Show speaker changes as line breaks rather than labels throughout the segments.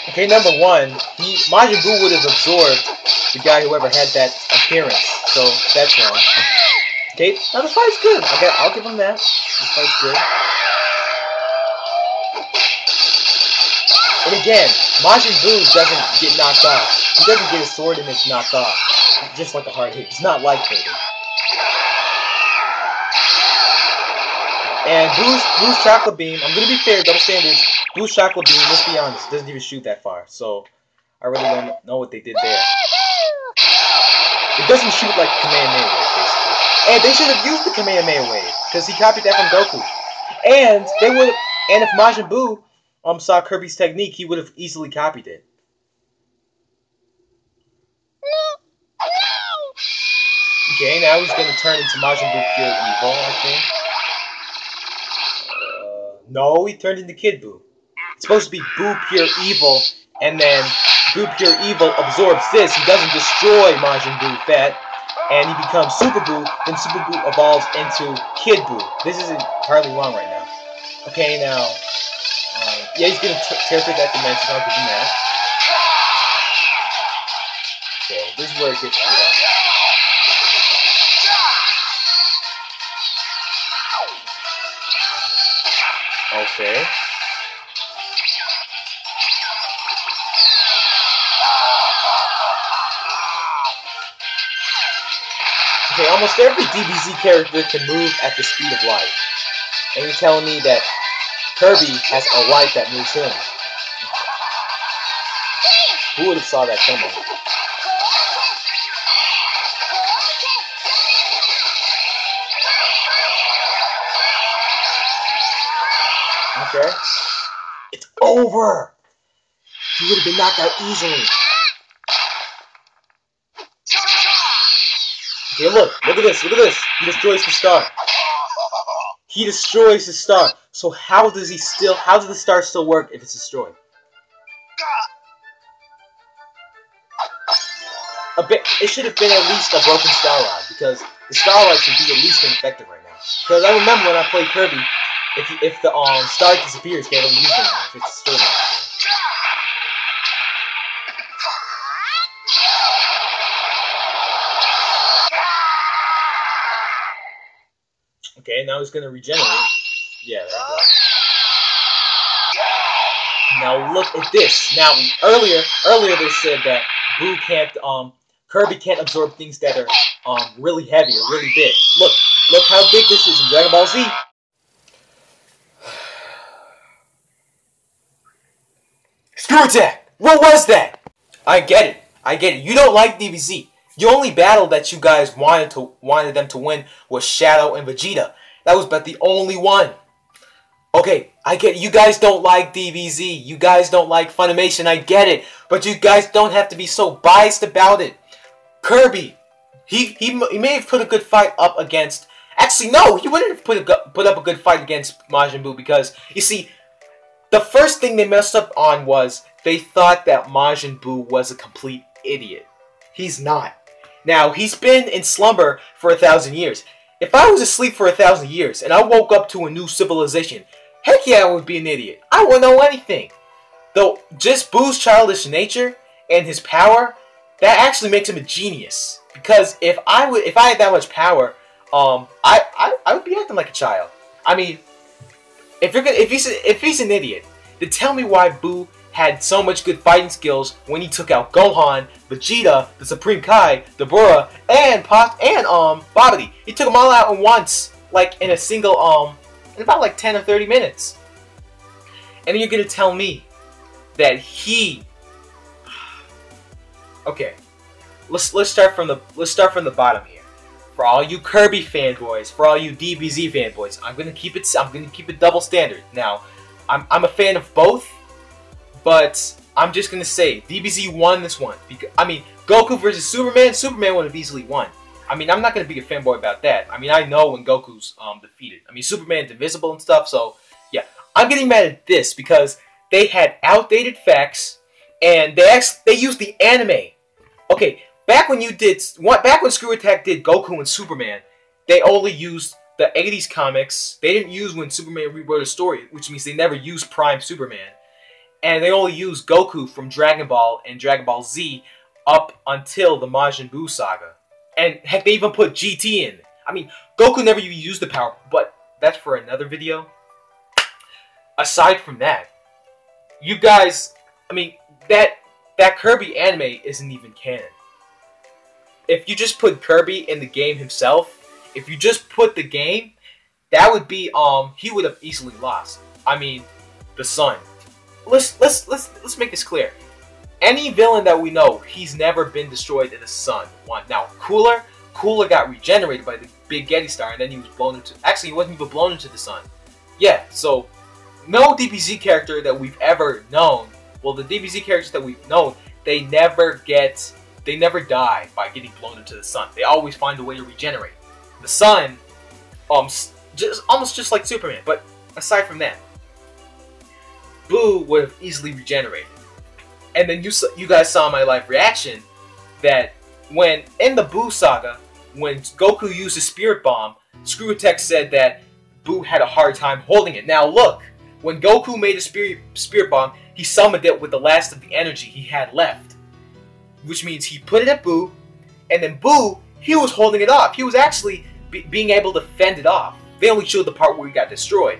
Okay, number one, Majin Buu would have absorbed the guy whoever had that appearance, so that's wrong. Okay, now the fight's good. I'll give him that. This fight's good. And again, Majin Buu doesn't get knocked off. He doesn't get his sword and it's knocked off. Just like a hard hit. It's not like Kirby. And Boo's Chocolate Beam, I'm going to be fair, double standards. Boo's Chocolate Beam, let's be honest, doesn't even shoot that far. So, I really don't know what they did there. It doesn't shoot like Kamehameha Wave, basically. And they should have used the Kamehameha Wave, because he copied that from Goku. And if Majin Buu saw Kirby's technique, he would have easily copied it. Okay, now he's going to turn into Majin Buu Pure Evil, I think. No, he turned into Kid Buu. It's supposed to be Buu Pure Evil, and then Buu Pure Evil absorbs this. He doesn't destroy Majin Buu Fett, and he becomes Super Buu, then Super Buu evolves into Kid Buu. This is entirely wrong right now. Okay, now, yeah, he's going to tear through that dimension. I'll give him that. Okay, this is where it gets weird. Okay. Okay, almost every DBZ character can move at the speed of light. And you're telling me that Kirby has a light that moves him. Who would have saw that coming? Okay. It's over! He would have been knocked out easily. Okay, look at this, look at this. He destroys the star. He destroys the star. So how does the star still work if it's destroyed? It should have been at least a broken star rod, because the star rod should be at least ineffective right now. Because I remember when I played Kirby, if the star disappears, can't really use it if it's destroyed. Okay, now he's gonna regenerate. Yeah, there we go. Now look at this. Now earlier they said that Kirby can't absorb things that are really heavy or really big. Look how big this is in Dragon Ball Z. ScrewAttack! What was that? I get it. You don't like DBZ. The only battle that you guys wanted them to win was Shadow and Vegeta. That was but the only one. Okay, I get it. You guys don't like DBZ. You guys don't like Funimation. I get it. But you guys don't have to be so biased about it. Kirby, he may have put a good fight up against... Actually, no, he wouldn't have put up a good fight against Majin Buu, because, you see, the first thing they messed up on was they thought that Majin Buu was a complete idiot. He's not. Now, he's been in slumber for 1,000 years. If I was asleep for 1,000 years and I woke up to a new civilization, heck yeah, I would be an idiot. I wouldn't know anything. Though, just Boo's childish nature and his power, that actually makes him a genius. Because if I had that much power, I would be acting like a child. I mean, if he's an idiot, then tell me why Boo had so much good fighting skills when he took out Gohan, Vegeta, the Supreme Kai, Deborah, and Babidi. He took them all out at once, like in a single in about like 10 or 30 minutes. And then you're gonna tell me that he... Okay, let's start from the bottom here. For all you Kirby fanboys, for all you DBZ fanboys, I'm gonna keep it double standard. Now, I'm a fan of both, but I'm just gonna say DBZ won this one. Because, I mean, Goku versus Superman would have easily won. I mean, I'm not gonna be a fanboy about that. I mean, I know when Goku's defeated. I mean, Superman's invisible and stuff. So yeah, I'm getting mad at this because they had outdated facts and they used the anime. Okay, back when ScrewAttack did Goku and Superman, they only used the 80s comics. They didn't use when Superman rewrote a story, which means they never used Prime Superman. And they only use Goku from Dragon Ball and Dragon Ball Z up until the Majin Buu saga. And heck, they even put GT in. I mean, Goku never even used the power, but that's for another video. Aside from that, you guys, I mean, that Kirby anime isn't even canon. If you just put Kirby in the game himself, if you just put the game, that would be, he would have easily lost. I mean, the sun. Let's make this clear. Any villain that we know, he's never been destroyed in the sun. One. Now, Cooler got regenerated by the Big Getty Star, and then he was blown into... Actually, he wasn't even blown into the sun. Yeah, so, no DBZ character that we've ever known... Well, the DBZ characters that we've known, they never die by getting blown into the sun. They always find a way to regenerate. The sun, almost just like Superman. But aside from that, Buu would have easily regenerated. And then you guys saw my live reaction that when in the Buu saga, when Goku used his Spirit Bomb, ScrewAttack's said that Buu had a hard time holding it. Now look, when Goku made a Spirit Bomb, he summoned it with the last of the energy he had left. Which means he put it at Buu, and then Buu, he was holding it off. He was actually being able to fend it off. They only showed the part where he got destroyed.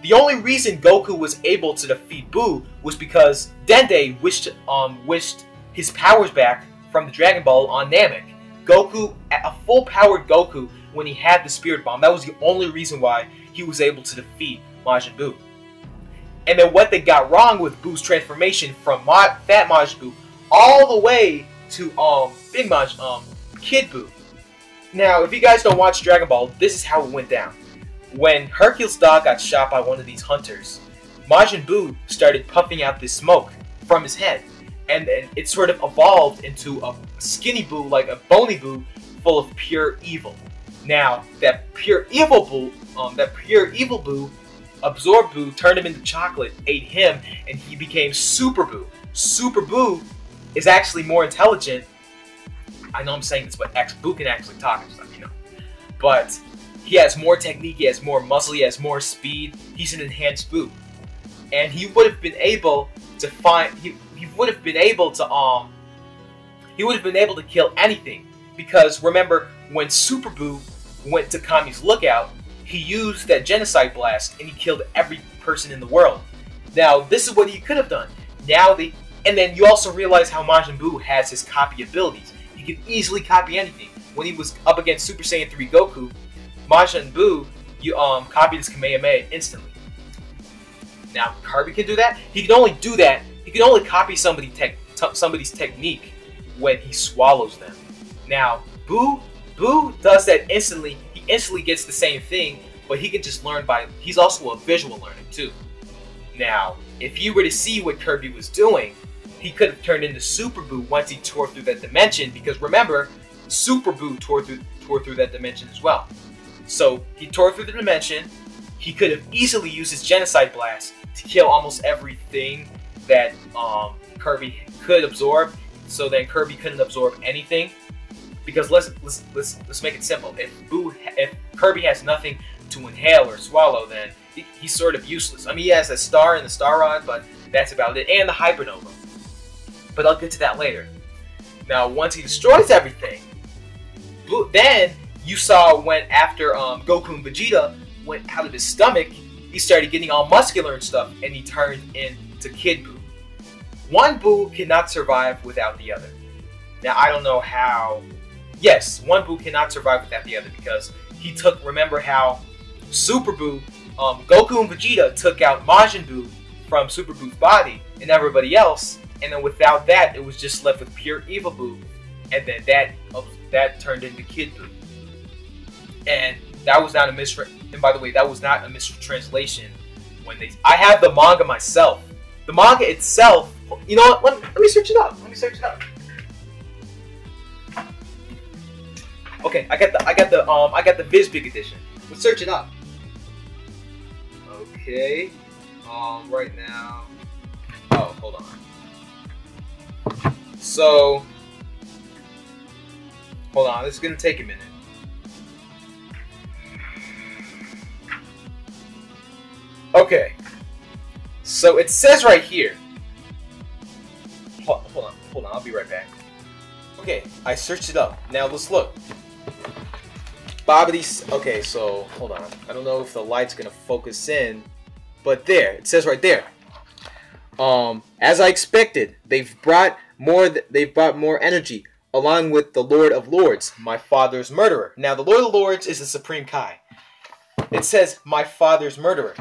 The only reason Goku was able to defeat Buu was because Dende wished his powers back from the Dragon Ball on Namek. Goku, a full-powered Goku, when he had the Spirit Bomb, that was the only reason why he was able to defeat Majin Buu. And then what they got wrong with Buu's transformation from Fat Majin Buu all the way to Kid Buu. Now, if you guys don't watch Dragon Ball, this is how it went down. When Hercule's dog got shot by one of these hunters, Majin Buu started puffing out this smoke from his head, and then it sort of evolved into a skinny Buu, like a bony Buu, full of pure evil. Now, that pure evil Buu absorbed Buu, turned him into chocolate, ate him, and he became Super Buu. Super Buu is actually more intelligent. I know I'm saying this, but Buu can actually talk and stuff, you know. But he has more technique, he has more muscle, he has more speed. He's an enhanced Buu. And he would have been able to kill anything. Because remember, when Super Buu went to Kami's lookout, he used that genocide blast and he killed every person in the world. Now, this is what he could have done. And then you also realize how Majin Buu has his copy abilities. He can easily copy anything. When he was up against Super Saiyan 3 Goku, Majin Buu copied his Kamehameha instantly. Now, Kirby can do that. He can only do that. He can only copy somebody's technique when he swallows them. Now, Buu does that instantly. He instantly gets the same thing, but he can just learn by... He's also a visual learner, too. Now, if you were to see what Kirby was doing, he could have turned into Super Buu once he tore through that dimension, because remember, Super Buu tore through that dimension as well. So, he tore through the dimension. He could have easily used his Genocide Blast to kill almost everything that Kirby could absorb. So then Kirby couldn't absorb anything. Because let's make it simple. If Kirby has nothing to inhale or swallow, then he's sort of useless. I mean, he has a star and the Star Rod, but that's about it, and the Hypernova. But I'll get to that later. Now, once he destroys everything, then you saw when after Goku and Vegeta went out of his stomach, he started getting all muscular and stuff, and he turned into Kid Buu. One Buu cannot survive without the other. Now, I don't know how... Yes, one Buu cannot survive without the other, because he took... Remember how Super Buu, Goku and Vegeta took out Majin Buu from Super Buu's body and everybody else, and then without that, it was just left with pure evil Buu, and then that turned into Kid Buu. And that was not a and by the way, that was not a mistranslation. I have the manga myself. The manga itself. You know what? Let me search it up. Okay, I got the Vizbig edition. Let's search it up. Okay. Right now. Oh, hold on. So, hold on. This is gonna take a minute. Okay. So it says right here. Hold on, I'll be right back. Okay, I searched it up. Now let's look. Bobbity. Okay, so hold on. I don't know if the light's gonna focus in, but there it says right there. As I expected, they've brought more energy, along with the Lord of Lords, my father's murderer. Now the Lord of Lords is the Supreme Kai. It says my father's murderer.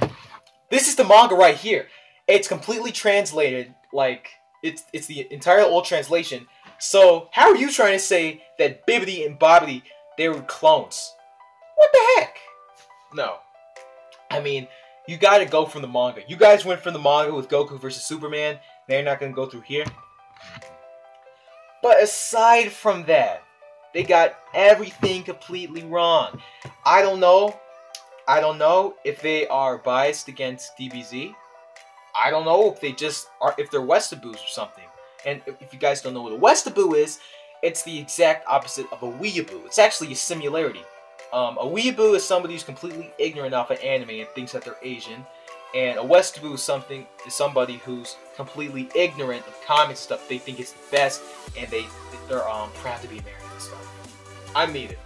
This is the manga right here. It's completely translated, like it's the entire old translation. So how are you trying to say that Bibbidi and Bobbidi, they were clones? What the heck? No. I mean, you gotta go from the manga. You guys went from the manga with Goku versus Superman. Now you're not gonna go through here. But aside from that, they got everything completely wrong. I don't know if they are biased against DBZ. I don't know if they just are, if they're Westaboos or something. And if you guys don't know what a Westaboo is, it's the exact opposite of a weeaboo. It's actually a similarity. A weeaboo is somebody who's completely ignorant of an anime and thinks that they're Asian. And a Westaboo is somebody who's completely ignorant of comic stuff. They think it's the best, and they're proud to be American and stuff. I'm neither.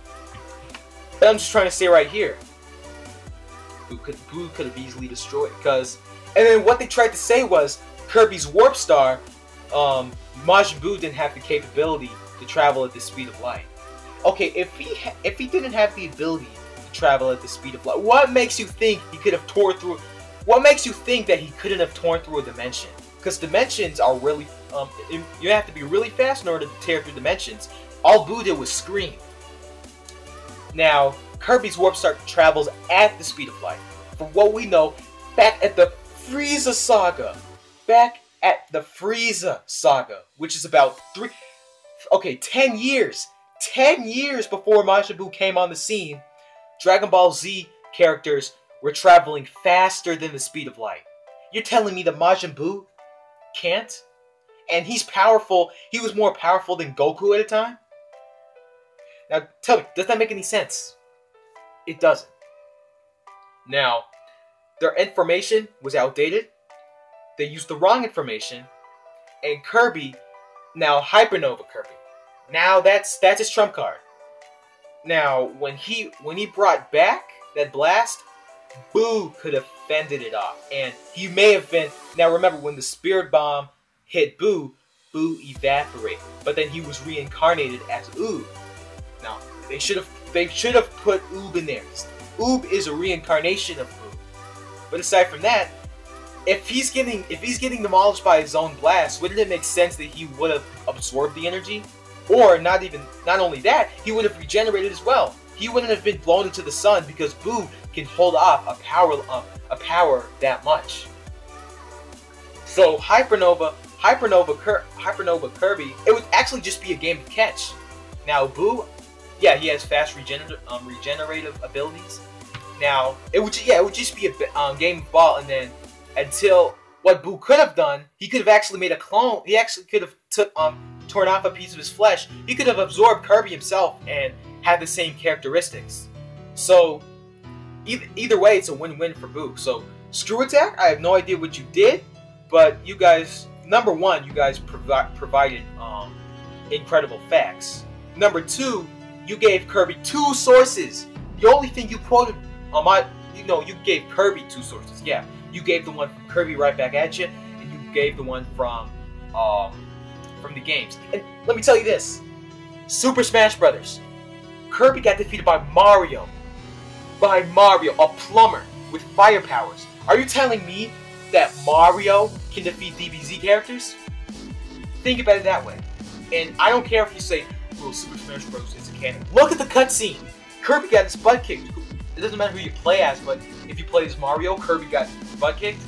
But I'm just trying to say right here, Boo could have easily destroyed, because, and then what they tried to say was Kirby's Warp Star. Majin Buu didn't have the capability to travel at the speed of light. Okay, if he didn't have the ability to travel at the speed of light, what makes you think he could have torn through? What makes you think that he couldn't have torn through a dimension? Because dimensions are really, you have to be really fast in order to tear through dimensions. All Buu did was scream. Now, Kirby's Warp Star travels at the speed of light. From what we know, back at the Frieza Saga, which is about 10 years. 10 years before Majin Buu came on the scene, Dragon Ball Z characters were traveling faster than the speed of light. You're telling me that Majin Buu can't? And he's powerful. He was more powerful than Goku at a time? Now, tell me, does that make any sense? It doesn't. Now, their information was outdated. They used the wrong information. And Kirby, now Hypernova Kirby. Now that's his trump card. Now, when he brought back that blast, Buu could have fended it off. And he may have been... Now remember, when the Spirit Bomb hit Buu, Buu evaporated. But then he was reincarnated as Oob. Now, they should have put Oob in there. Oob is a reincarnation of Buu. But aside from that, if he's getting demolished by his own blast, wouldn't it make sense that he would have absorbed the energy? Or not only that, he would have regenerated as well. He wouldn't have been blown into the sun because Buu can hold off a power that much. So Hypernova Kirby, it would actually just be a game of catch. Now Buu, yeah, he has fast regenerative abilities. Now it would just be a game of ball, and then until what Buu could have done, he could have actually made a clone. He actually could have torn off a piece of his flesh. He could have absorbed Kirby himself and had the same characteristics. So either way, it's a win-win for Buu. So ScrewAttack, I have no idea what you did, but you guys, number one, you guys provided incredible facts. Number two, you gave Kirby 2 sources. The only thing you quoted you gave Kirby 2 sources. Yeah, you gave the one from Kirby Right Back at You, and you gave the one from the games. And let me tell you this: Super Smash Brothers, Kirby got defeated by Mario. A plumber with fire powers. Are you telling me that Mario can defeat DBZ characters? Think about it that way. And I don't care if you say, well, Super Smash Bros. Is a canon. Look at the cutscene. Kirby got his butt kicked. It doesn't matter who you play as, but if you play as Mario, Kirby got his butt kicked.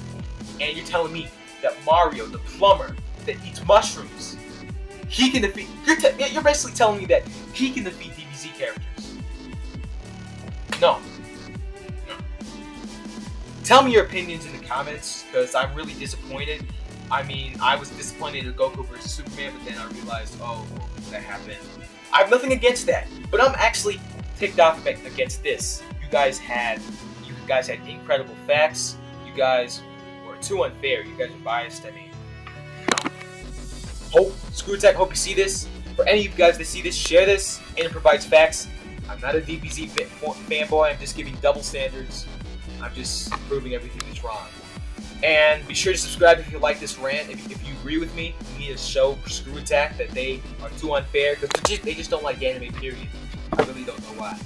And you're telling me that Mario, the plumber that eats mushrooms, he can defeat... You're basically telling me that he can defeat DBZ characters. No. Tell me your opinions in the comments, because I'm really disappointed. I mean, I was disappointed at Goku vs. Superman, but then I realized, oh, well, that happened. I have nothing against that, but I'm actually ticked off against this. You guys had incredible facts. You guys were We're too unfair. You guys are biased. I mean, hope ScrewAttack. Hope you see this. For any of you guys that see this, share this. And it provides facts. I'm not a DBZ fanboy. I'm just giving double standards. I'm just proving everything that's wrong. And be sure to subscribe if you like this rant. If you agree with me, you need to show ScrewAttack that they are too unfair. Because they just don't like anime, period. I really don't know why.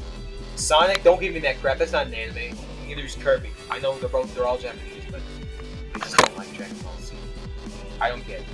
Sonic, don't give me that crap. That's not an anime. Neither is Kirby. I know they're all Japanese, but they just don't like Dragon Ball Z. I don't get it.